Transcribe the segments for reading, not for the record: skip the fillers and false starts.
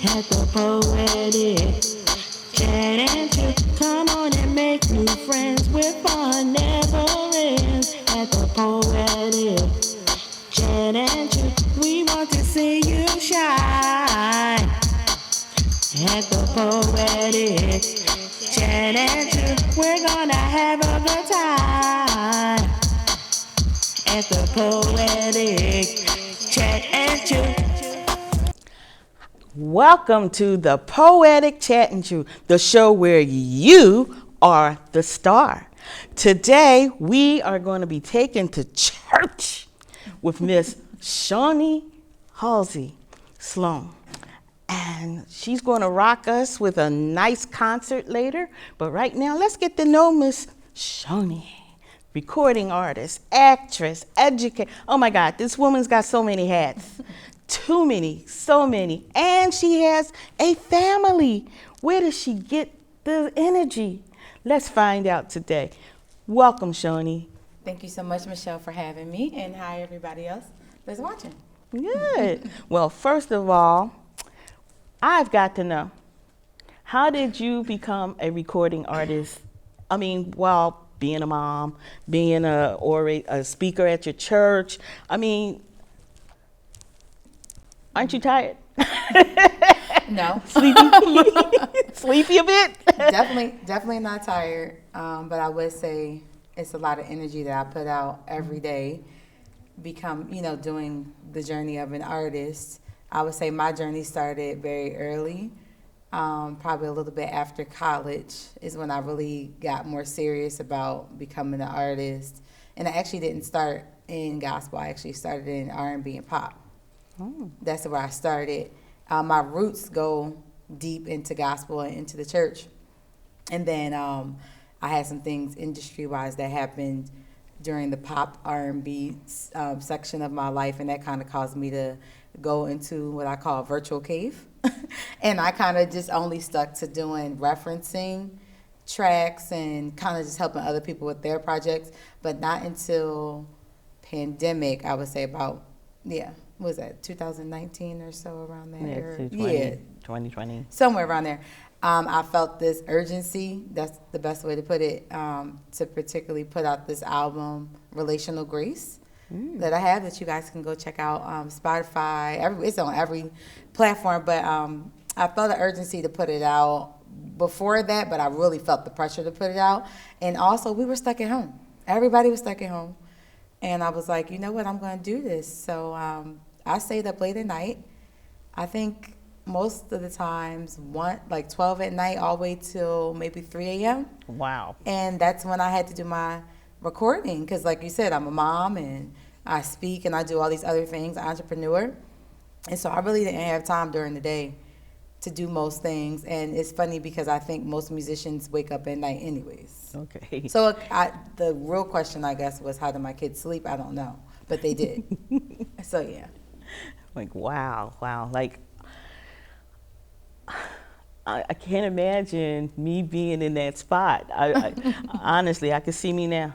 at the Poetic Chat and Chew. Come on and make new friends with fun never ends at the Poetic Chat and Chew. We want to see you shine at the Poetic Chat and Chew. We're gonna have a good time at the Poetic Chat and Chew. Welcome to the Poetic Chat and Chew, the show where you are the star. Today we are going to be taken to church with Miss Shoney Hausley-Sloan. And she's going to rock us with a nice concert later. But right now, let's get to know Miss Shoney. Recording artist, actress, educator. Oh my God, this woman's got so many hats. Too many, so many. And she has a family. Where does she get the energy? Let's find out today. Welcome, Shoney. Thank you so much, Michelle, for having me. And hi, everybody else that's watching. Good. Well, first of all, I've got to know, how did you become a recording artist? I mean, while being a mom, being a speaker at your church. I mean, aren't you tired? No. Sleepy? Sleepy a bit? Definitely not tired. But I would say it's a lot of energy that I put out every day. Doing the journey of an artist. I would say my journey started very early. Probably a little bit after college is when I really got more serious about becoming an artist. And I actually didn't start in gospel. I actually started in R&B and pop. Oh. That's where I started. My roots go deep into gospel and into the church. And then I had some things industry-wise that happened during the pop R&B section of my life, and that kind of caused me to go into what I call a virtual cave. And I kind of just only stuck to doing referencing tracks and kind of just helping other people with their projects, but not until pandemic, I would say about, what was that, 2019 or so, around there? Yeah, 2020. Somewhere around there. I felt this urgency, that's the best way to put it, to particularly put out this album, Relational Grace, that I have, that you guys can go check out. Spotify, it's on every platform, but I felt the urgency to put it out before that, but I really felt the pressure to put it out. And also, we were stuck at home. Everybody was stuck at home. And I was like, you know what, I'm going to do this. So I stayed up late at night. I think most of the times, 12 at night, all the way till maybe 3 a.m. Wow. And that's when I had to do my recording. Because like you said, I'm a mom and I speak and I do all these other things, entrepreneur. And so I really didn't have time during the day to do most things. And it's funny because I think most musicians wake up at night anyways. Okay. So the real question, I guess, was how did my kids sleep? I don't know. But they did. So, yeah. Like, wow. Like, I can't imagine me being in that spot. Honestly, I can see me now.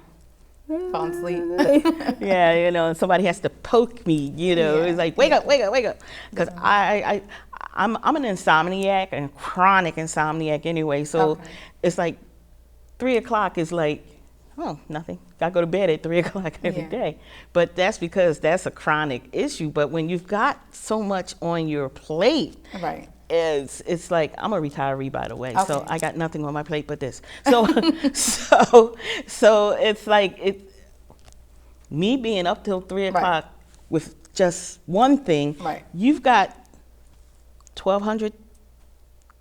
Falling asleep. Yeah, and somebody has to poke me, Yeah. It's like, wake up. Because I'm an insomniac, and chronic insomniac anyway. So It's like 3 o'clock is like, oh, nothing. I go to bed at 3 o'clock every day. But that's because that's a chronic issue. But when you've got so much on your plate, Right. It's like, I'm a retiree, by the way, Okay. so I got nothing on my plate but this. So so it's like me being up till 3 o'clock with just one thing. Right. You've got 1,200,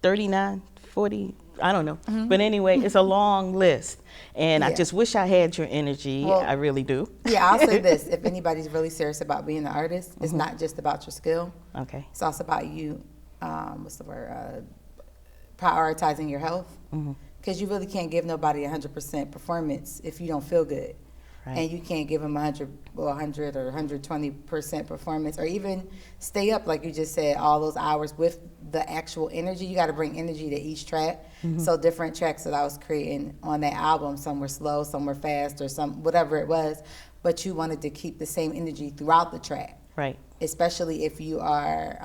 39, 40, I don't know. Mm-hmm. But anyway, it's a long list. And I just wish I had your energy. Well, I really do. Yeah, I'll say this. If anybody's really serious about being an artist, it's not just about your skill. Okay. It's also about you, prioritizing your health. Because you really can't give nobody 100% performance if you don't feel good. Right. And you can't give them 100 or 120% performance, or even stay up, like you just said, all those hours with the actual energy. You got to bring energy to each track. So different tracks that I was creating on that album, some were slow, some were fast, or some whatever it was, but you wanted to keep the same energy throughout the track. Right. Especially if you are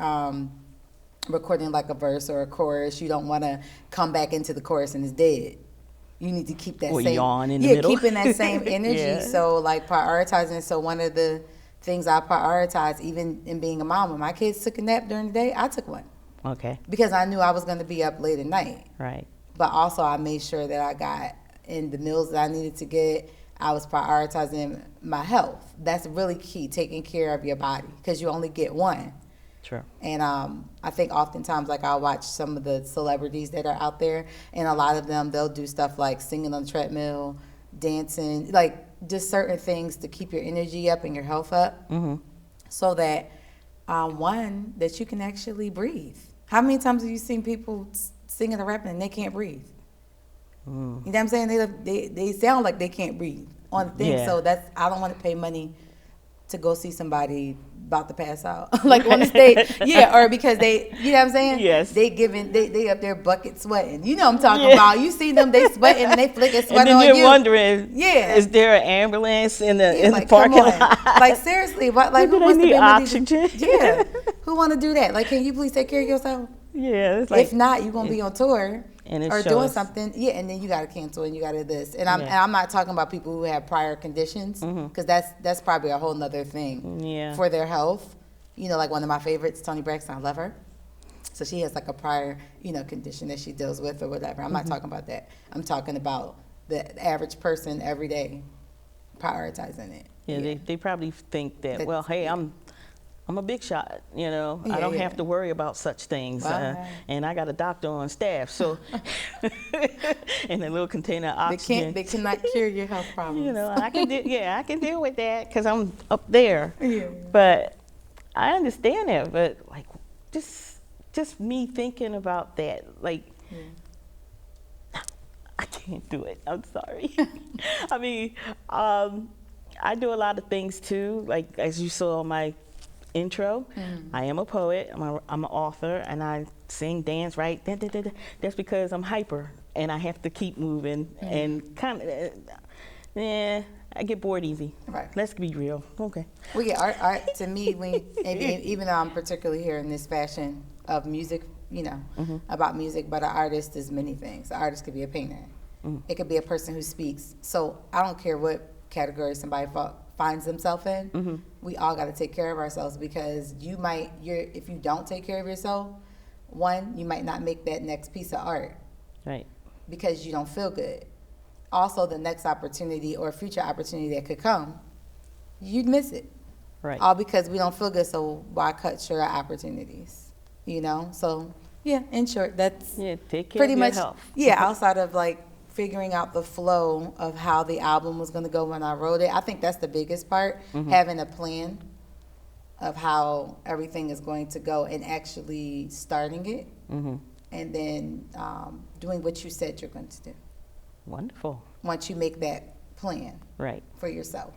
recording like a verse or a chorus, you don't want to come back into the chorus and it's dead. You need to keep that or same, yawn in the middle. keeping that same energy. Yeah. So like prioritizing. So one of the things I prioritize, even in being a mom, when my kids took a nap during the day, I took one Okay. because I knew I was going to be up late at night. Right. But also I made sure that I got in the meals that I needed to get. I was prioritizing my health. That's really key, taking care of your body, because you only get one. Sure. And I think oftentimes, like, I'll watch some of the celebrities that are out there, and a lot of them, they'll do stuff like singing on the treadmill, dancing, like just certain things to keep your energy up and your health up, so that, one, that you can actually breathe. How many times have you seen people singing or rapping and they can't breathe? You know what I'm saying? They sound like they can't breathe on the thing. Yeah. So I don't want to pay money to go see somebody about to pass out, like on the stage. Yeah, or because you know what I'm saying? Yes. They up there bucket sweating. You know what I'm talking about. You see them, they sweating and they flicking sweat And then on you're you. wondering, Yeah. is there an ambulance in the Like, parking come on. lot? Like, seriously, what? Like, Do who they wants to need pay money oxygen? Yeah, who want to do that? Like, can you please take care of yourself? Yeah, it's like, If not, you're gonna be on tour and it or doing shows. something. Yeah, and then you gotta cancel and you gotta this. And Yeah. I'm not talking about people who have prior conditions, because that's probably a whole nother thing Yeah. for their health. You know, like one of my favorites, Toni Braxton. I love her. So she has like a prior, condition that she deals with or whatever. I'm not talking about that. I'm talking about the average person every day prioritizing it. Yeah, they probably think that, well, hey, I'm a big shot, I Yeah, don't yeah. have to worry about such things. Right. And I got a doctor on staff, so, and a little container of oxygen. They cannot cure your health problems. And I can deal with that because I'm up there. Yeah. But I understand that, but like, just me thinking about that, like, I can't do it. I'm sorry. I mean, I do a lot of things too. Like, as you saw in my intro, I am a poet. I'm an author, and I sing, dance, write. That's because I'm hyper, and I have to keep moving and kind of. I get bored easy. Right. Let's be real. Okay. Well, yeah, art to me, even though I'm particularly here in this fashion of music, about music, but an artist is many things. An artist could be a painter. It could be a person who speaks. So I don't care what category somebody finds themselves in. We all got to take care of ourselves, because if you don't take care of yourself, one, you might not make that next piece of art. Right. Because you don't feel good. Also, the next opportunity or future opportunity that could come, you'd miss it. Right. All because we don't feel good, so why cut short our opportunities? So yeah, in short, that's take care pretty of your much health. outside of like figuring out the flow of how the album was going to go when I wrote it. I think that's the biggest part, having a plan of how everything is going to go and actually starting it, and then doing what you said you're going to do. Wonderful. Once you make that plan Right. for yourself.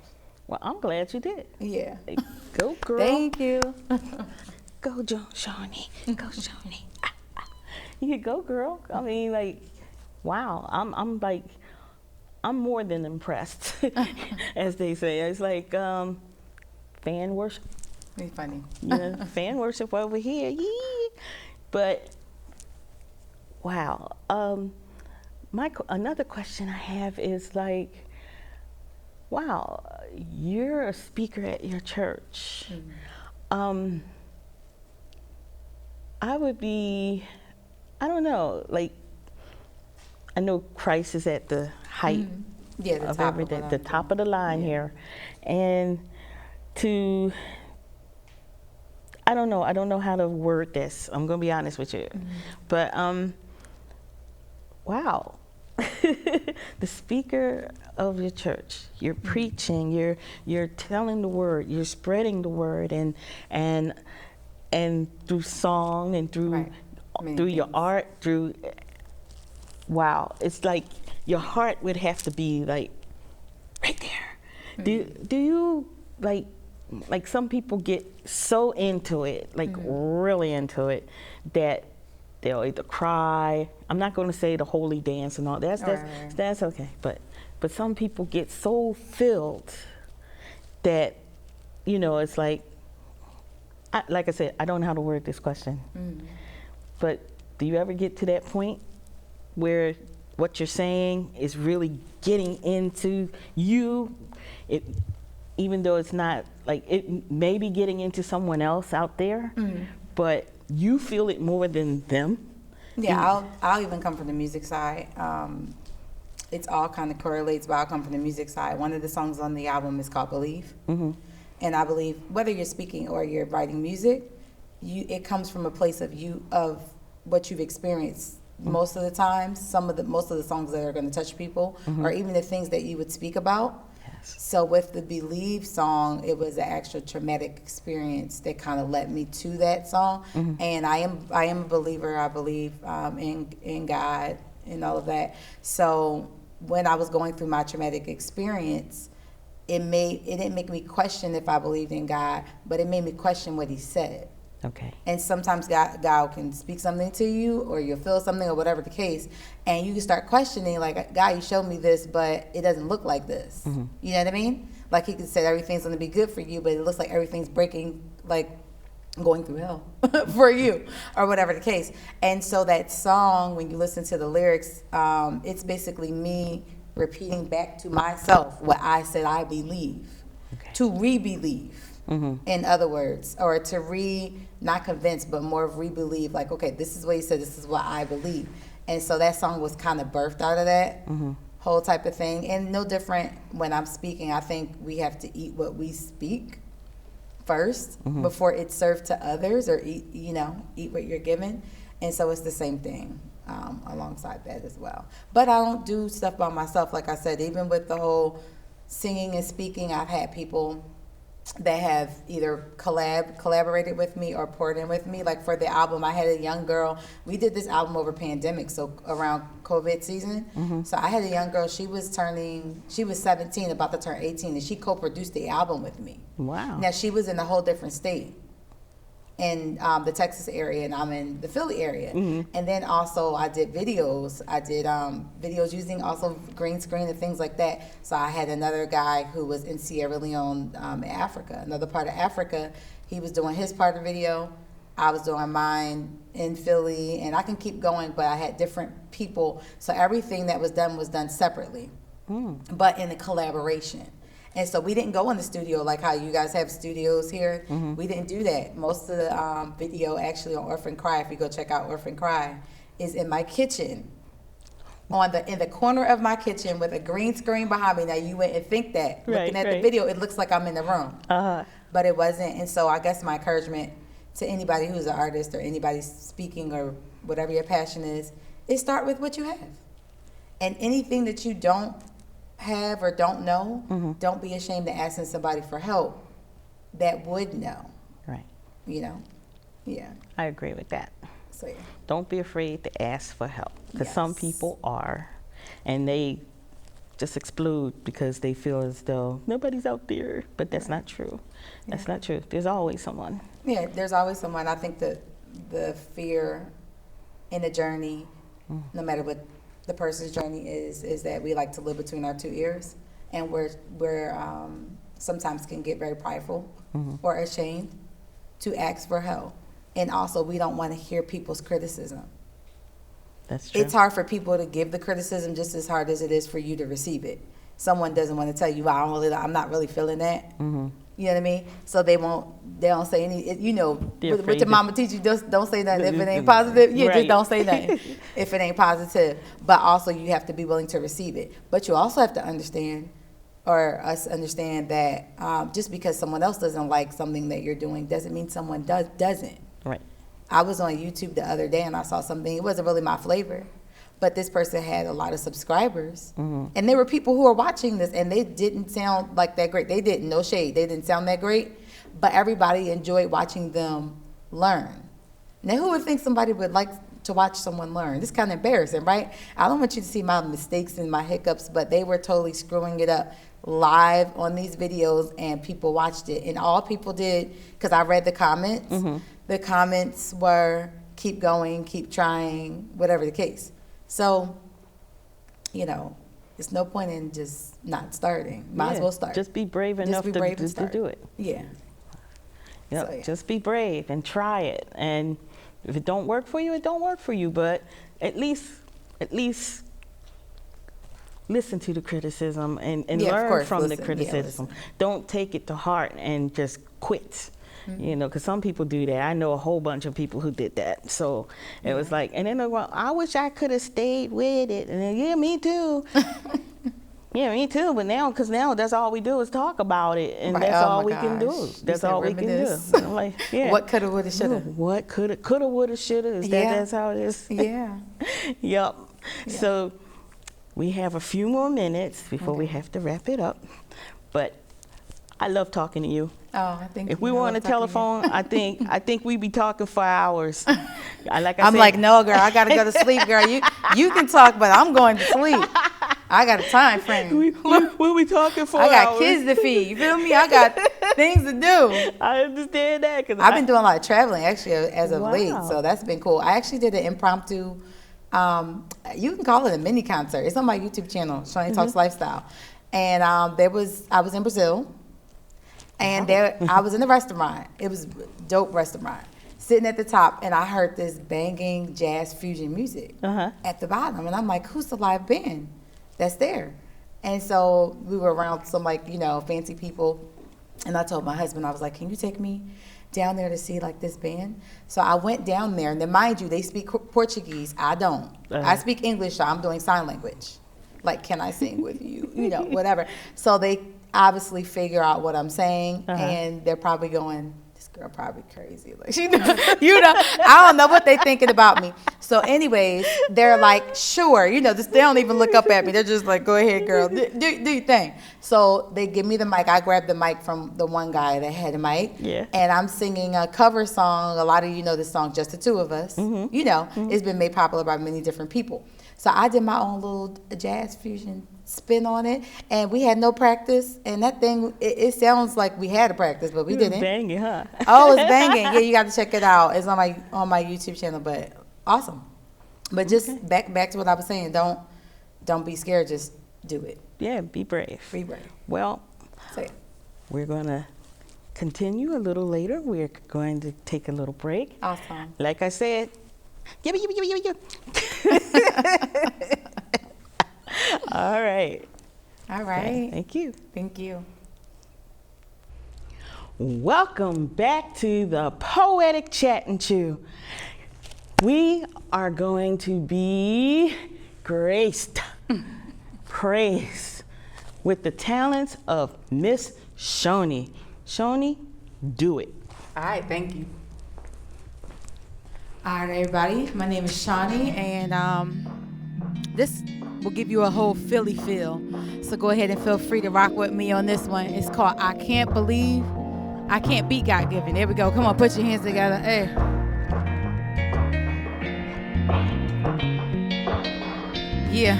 Well, I'm glad you did. Yeah. Go, girl. Thank you. Go, Shoney. Go, Shoney. You go, girl. I mean, like, wow. I'm more than impressed, as they say. It's like fan worship. It's funny. Fan worship over here. Yee. But wow. Another question I have is like, wow, you're a speaker at your church. I would be, I don't know, like, I know Christ is at the height of everything, the top of the line here. And I don't know how to word this. I'm going to be honest with you. But, wow. The speaker of your church, you're preaching, you're telling the word, you're spreading the word, and through song and through your art, wow, it's like your heart would have to be like right there. Do you like some people get so into it, like really into it, that they'll either cry. I'm not going to say the holy dance and all that. That's okay. But some people get so filled that, it's like I said, I don't know how to word this question. but do you ever get to that point where what you're saying is really getting into you, even though it's not, like, it may be getting into someone else out there, but you feel it more than them? Yeah, I'll even come from the music side. It's all kind of correlates, but I'll come from the music side. One of the songs on the album is called Believe. And I believe whether you're speaking or you're writing music, it comes from a place of what you've experienced most of the time. Most of the songs that are going to touch people, or even the things that you would speak about. So with the Believe song, it was an actual traumatic experience that kind of led me to that song. And I am a believer. I believe in God and all of that. So when I was going through my traumatic experience, it didn't make me question if I believed in God, but it made me question what He said. Okay. And sometimes God can speak something to you, or you'll feel something, or whatever the case, and you can start questioning, like, God, you showed me this, but it doesn't look like this. You know what I mean? Like, He could say everything's going to be good for you, but it looks like everything's breaking, like going through hell for you, or whatever the case. And so that song, when you listen to the lyrics, it's basically me repeating back to myself what I said I believe, to re-believe. In other words, or to not convince, but more of re-believe, like, okay, this is what He said, this is what I believe. And so that song was kind of birthed out of that whole type of thing. And no different when I'm speaking. I think we have to eat what we speak first before it's served to others, or eat what you're given. And so it's the same thing alongside that as well. But I don't do stuff by myself. Like I said, even with the whole singing and speaking, I've had people that have either collaborated with me or poured in with me. Like for the album, I had a young girl. We did this album over pandemic, so around COVID season. So I had a young girl. She was 17, about to turn 18, and she co-produced the album with me. Wow. Now she was in a whole different state, in the Texas area, and I'm in the Philly area. And then also I did videos. I did videos using also green screen and things like that. So I had another guy who was in Sierra Leone, Africa, another part of Africa. He was doing his part of the video. I was doing mine in Philly, and I can keep going, but I had different people. So everything that was done separately, but in a collaboration. And so we didn't go in the studio like how you guys have studios here. We didn't do that. Most of the video actually on Orphan Cry, if you go check out Orphan Cry, is in my kitchen. In the corner of my kitchen with a green screen behind me. Now you wouldn't think that. Looking at the video, it looks like I'm in the room. But it wasn't. And so I guess my encouragement to anybody who's an artist or anybody speaking or whatever your passion is start with what you have. And anything that you don't have or don't know, don't be ashamed of asking somebody for help that would know. Right. Yeah. I agree with that. So yeah. Don't be afraid to ask for help, because some people are, and they just explode because they feel as though nobody's out there, but that's not true. That's not true. There's always someone. Yeah, there's always someone. I think that the fear in the journey, no matter what the person's journey is that we like to live between our two ears, and we're sometimes can get very prideful or ashamed to ask for help. And also, we don't want to hear people's criticism. That's true. It's hard for people to give the criticism just as hard as it is for you to receive it. Someone doesn't want to tell you, I'm not really feeling that. You know what I mean? So they don't say any, what your mama teach you, just don't say nothing if it ain't positive. Just don't say nothing if it ain't positive. But also you have to be willing to receive it. But you also have to understand, or us understand, that just because someone else doesn't like something that you're doing doesn't mean someone doesn't. Right. I was on YouTube the other day and I saw something, it wasn't really my flavor. But this person had a lot of subscribers, and there were people who were watching this, and they didn't sound like that great. They didn't, no shade, they didn't sound that great, but everybody enjoyed watching them learn. Now, who would think somebody would like to watch someone learn? This is kind of embarrassing, right? I don't want you to see my mistakes and my hiccups, but they were totally screwing it up live on these videos, and people watched it. And all people did, because I read the comments, the comments were, keep going, keep trying, whatever the case. So, it's no point in just not starting. Might as well start. Just be brave enough to do it. Yeah. Yep. So, just be brave and try it. And If it don't work for you, it don't work for you. But at least listen to the criticism and Yeah, of learn course, from the listen. Yeah, criticism. listen. Don't take it to heart and just quit. You know, because some people do that. I know a whole bunch of people who did that. So it was like, and then they're going, I wish I could have stayed with it. And then, yeah, me too. Yeah, me too. But now, because now that's all we do is talk about it. And Right. that's Oh all my we can do. gosh. You That's said all we can do. reminisce. I'm like, yeah. What coulda, woulda, shoulda. What coulda, woulda, shoulda. Is that, that's how it is? Yeah. Yep. Yeah. So we have a few more minutes before we have to wrap it up. But I love talking to you. Oh, I think If we were on the telephone, I think we'd be talking for hours. I'm like, no, girl, I gotta go to sleep, girl. You can talk, but I'm going to sleep. I got a time frame. We'll be talking for I got hours. kids to feed. You feel me? I got things to do. I understand that. Cause I've been doing a lot of traveling actually as of late, Wow. so that's been cool. I actually did an impromptu. You can call it a mini concert. It's on my YouTube channel, Shoney Talks Lifestyle, and I was in Brazil. And there, I was in a restaurant. It was a dope restaurant. Sitting at the top, and I heard this banging jazz fusion music at the bottom. And I'm like, who's the live band that's there? And so we were around some fancy people. And I told my husband, I was like, can you take me down there to see this band? So I went down there, and then mind you, they speak Portuguese. I don't. I speak English, so I'm doing sign language. Like, can I sing with you? Whatever. So they obviously figure out what I'm saying, and they're probably going, this girl probably crazy. Like, I don't know what they're thinking about me. So anyways, they're like, sure, they don't even look up at me. They're just like, go ahead, girl, do your thing. So they give me the mic. I grabbed the mic from the one guy that had the mic, and I'm singing a cover song. A lot of you know this song, Just the Two of Us. It's been made popular by many different people. So I did my own little jazz fusion spin on it, and we had no practice, and that thing, it sounds like we had a practice, but we didn't. Banging, huh? Oh, it's banging. Yeah, you got to check it out. It's on my YouTube channel, but awesome. But just back to what I was saying, don't be scared, just do it. Yeah, be brave. Be brave. Well, Say it. we're going to continue a little later. We're going to take a little break. Awesome. Like I said, All right. All right. Thank you. Thank you. Welcome back to the Poetic Chat and Chew. We are going to be praised with the talents of Miss Shoney. Shoney, do it. All right, thank you. All right, everybody. My name is Shoney, and this will give you a whole Philly feel. So go ahead and feel free to rock with me on this one. It's called I Can't Beat God Given. There we go. Come on, put your hands together. Hey. Yeah.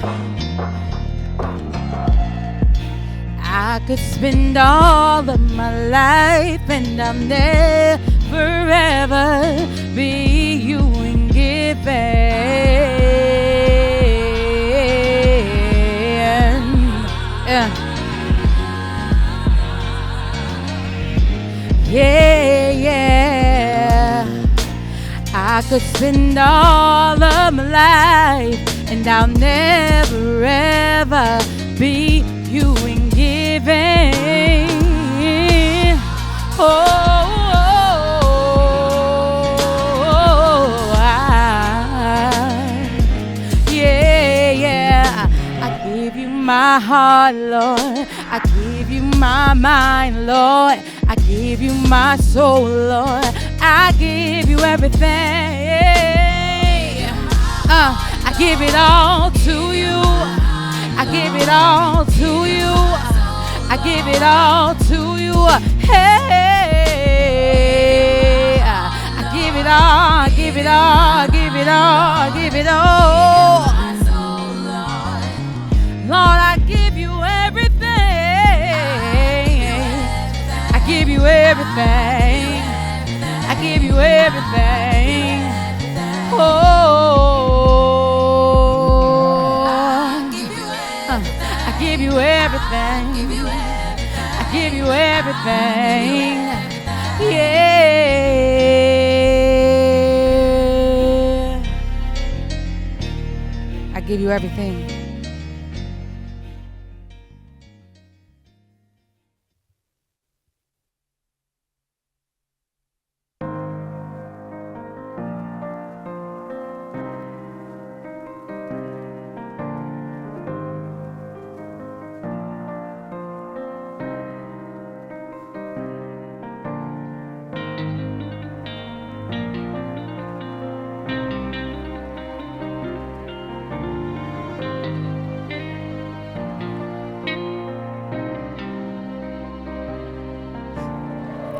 I could spend all of my life and I'll never ever be you and give Yeah. I could spend all of my life and I'll never ever be you in giving. I give you my heart, Lord. I give you my mind, Lord. I give you my soul, Lord. I give you everything. I give it all to you. I give it all to you. I give it all to you. Hey, I give it all. I give it all. I give it all. I give it all. Lord, I give you everything. I give you everything. I give you everything. I give you everything. I give you everything. Yeah. give you everything.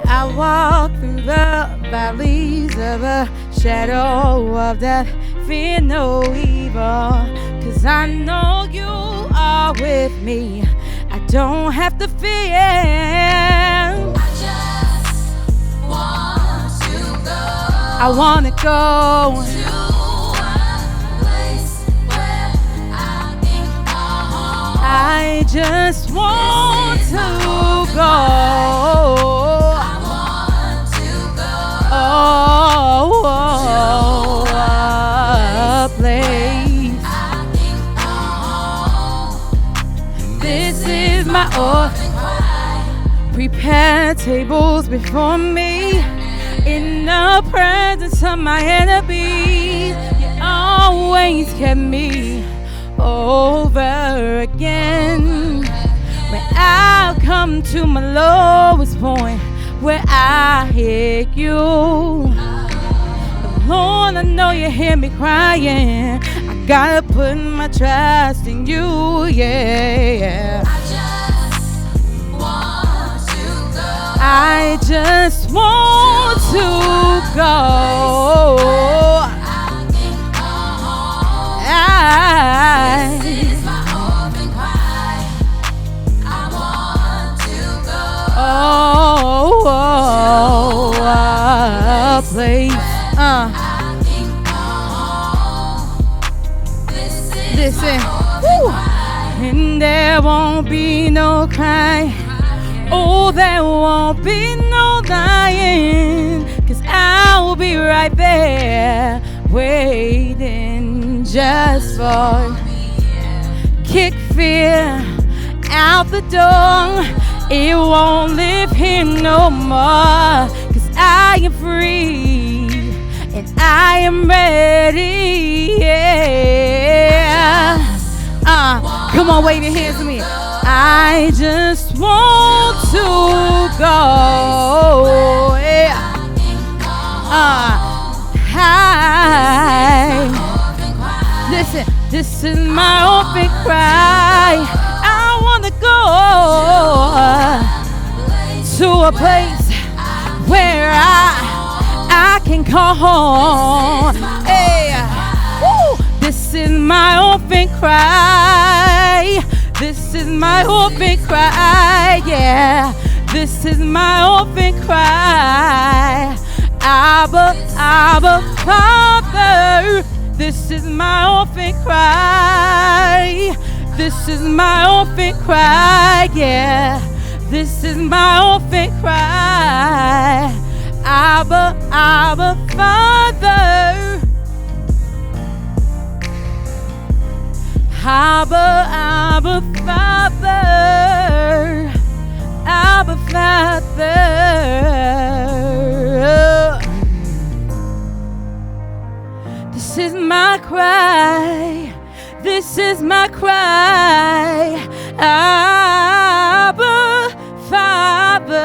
I walk through the valleys of the shadow of death, fear no evil, 'cause I know you are with me. I don't have to fear. I just want to go. I want to go to a place where I can call home. I just want to go. A place. This is my orphan cry. Prepare tables before me in the presence of my enemies. You always kept me over again. When I come to my lowest point, where I hit you, Lord, I know you hear me crying. I gotta put my trust in you, yeah. I just want to go. I just want to go. This is my orphan cry. I want to go. A place. Listen. Woo. And there won't be no crying. Oh, there won't be no dying, 'cause I'll be right there waiting just for kick fear out the door. It won't live here no more, 'cause I am free and I am ready, yeah. Come on, wave your hands to me. I just want to go, yeah. Hi. Listen, this is my orphan cry. I wanna go to a place where I can call home. Hey, woo. This is my orphan cry. This is my orphan cry, yeah. This is my orphan cry. Abba, Abba, Father. This is my orphan cry. This is my orphan cry, yeah. This is my orphan cry. Abba, Abba, Father. Abba, Abba, Father. Abba, Father. This is my cry. This is my cry. Abba, Father.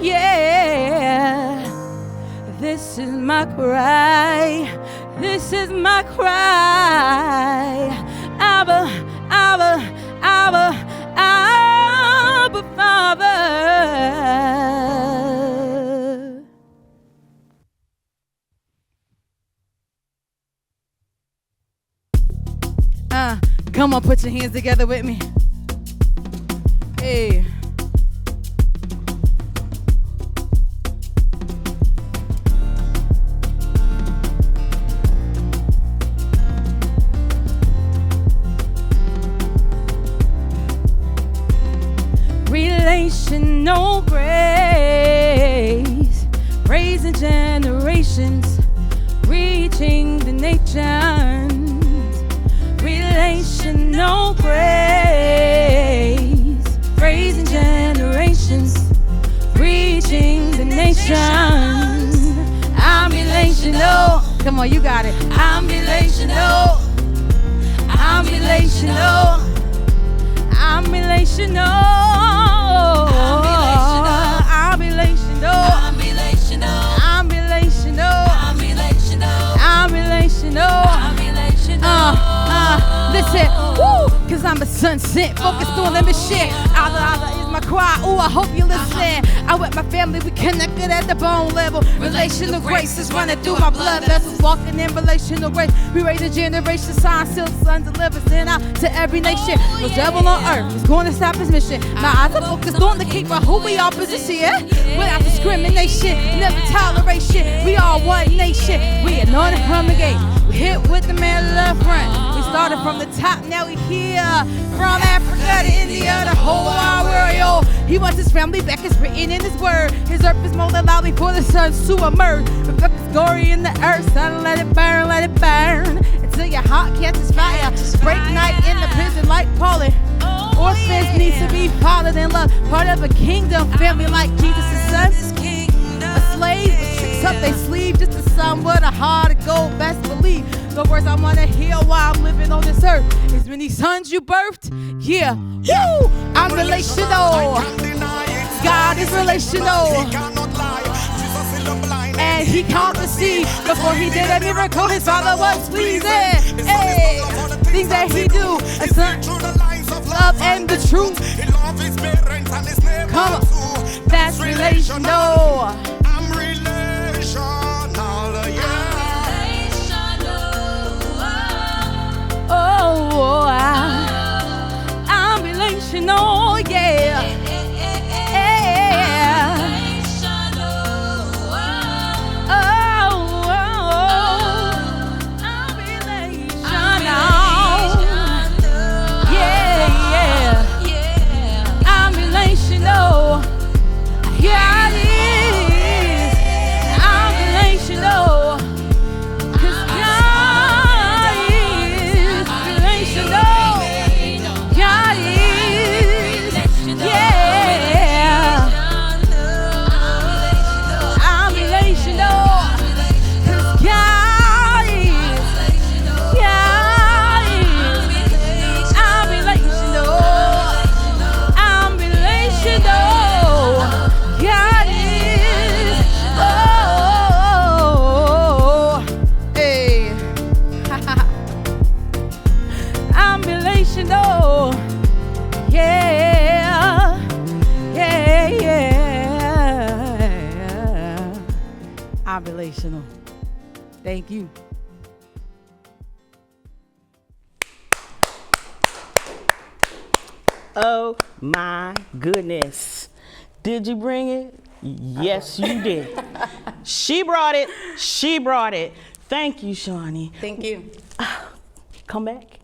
Yeah. This is my cry. This is my cry. Abba, Abba, Abba, Abba, Father. Come on, put your hands together with me. Hey. Relational grace, raising generations, reaching the nations. relational grace, raising generations, reaching the nation. I'm relational. Come on, you got it. I'm relational. I'm relational. I'm relational. I'm relational. I'm relational. I'm relational. I'm relational. Listen, woo, cause I'm a son sent, focused on the mission. Allah is my cry, ooh, I hope you listen. I with my family, we connected at the bone level. Relational grace is running through my blood vessels, walking in relational grace. We raise a generation, sign, seal, son, deliver, send out to every nation. No devil on earth is going to stop his mission. My eyes are focused on the keeper who we all position, yeah? Without discrimination, never toleration. We all one nation, we anointed from the gate. We hit with the man love front. We started from the top, now we here. From Africa to India, the whole wide world, yo. He wants his family back, it's written in his word. His earth is molded loud before the sun to emerge. Reflect his glory in the earth, son, let it burn, until your heart catches fire. Break night in the prison like Paulie. Orphans need to be fathered in love. Part of a kingdom, family like Jesus' son. A slave with tricks up their sleeve, just a son with a heart of gold, best believe. The words I wanna hear while I'm living on this earth. As many sons you birthed, yeah. Woo! I'm relational. God is relational. And he can't see. Before he did a miracle, his father was pleasing. Hey, things that he do, a son, love and the truth. Come on, that's relational. I'm relational, yeah. Oh, I'm relational, yeah. Relational. Thank you. Oh my goodness. Did you bring it? Yes, you did. She brought it. She brought it. Thank you, Shoney. Thank you. Come back.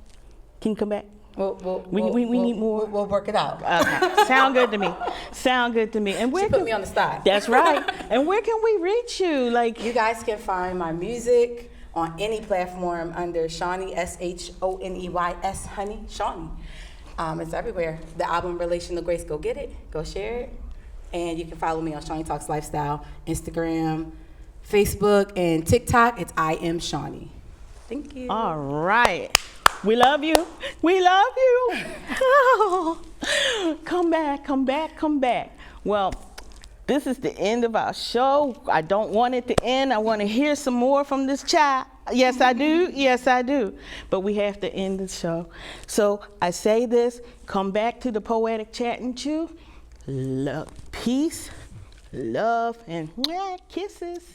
Can you come back? We need more. We'll work it out. Okay. Sound good to me. Sound good to me. And where She put me on the spot. That's right. And where can we reach you? Like, you guys can find my music on any platform under Shoney, SHONEYS, honey, Shoney. It's everywhere. The album Relational Grace, go get it, go share it. And you can follow me on Shoney Talks Lifestyle, Instagram, Facebook, and TikTok. It's I Am Shoney. Thank you. All right. We love you. We love you. Oh. Come back, come back, come back. Well, this is the end of our show. I don't want it to end. I want to hear some more from this child. Yes, I do. Yes, I do. But we have to end the show. So I say this, come back to the Poetic Chat and Chew. Love, peace, love, and kisses.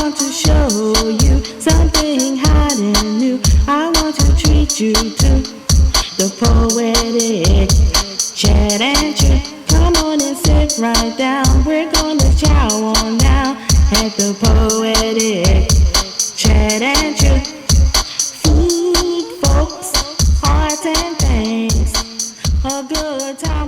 To show you something hot and new, I want to treat you to the Poetic Chat and Chew. Come on and sit right down. We're gonna chow on now at the Poetic Chat and Chew. Food, folks, A good time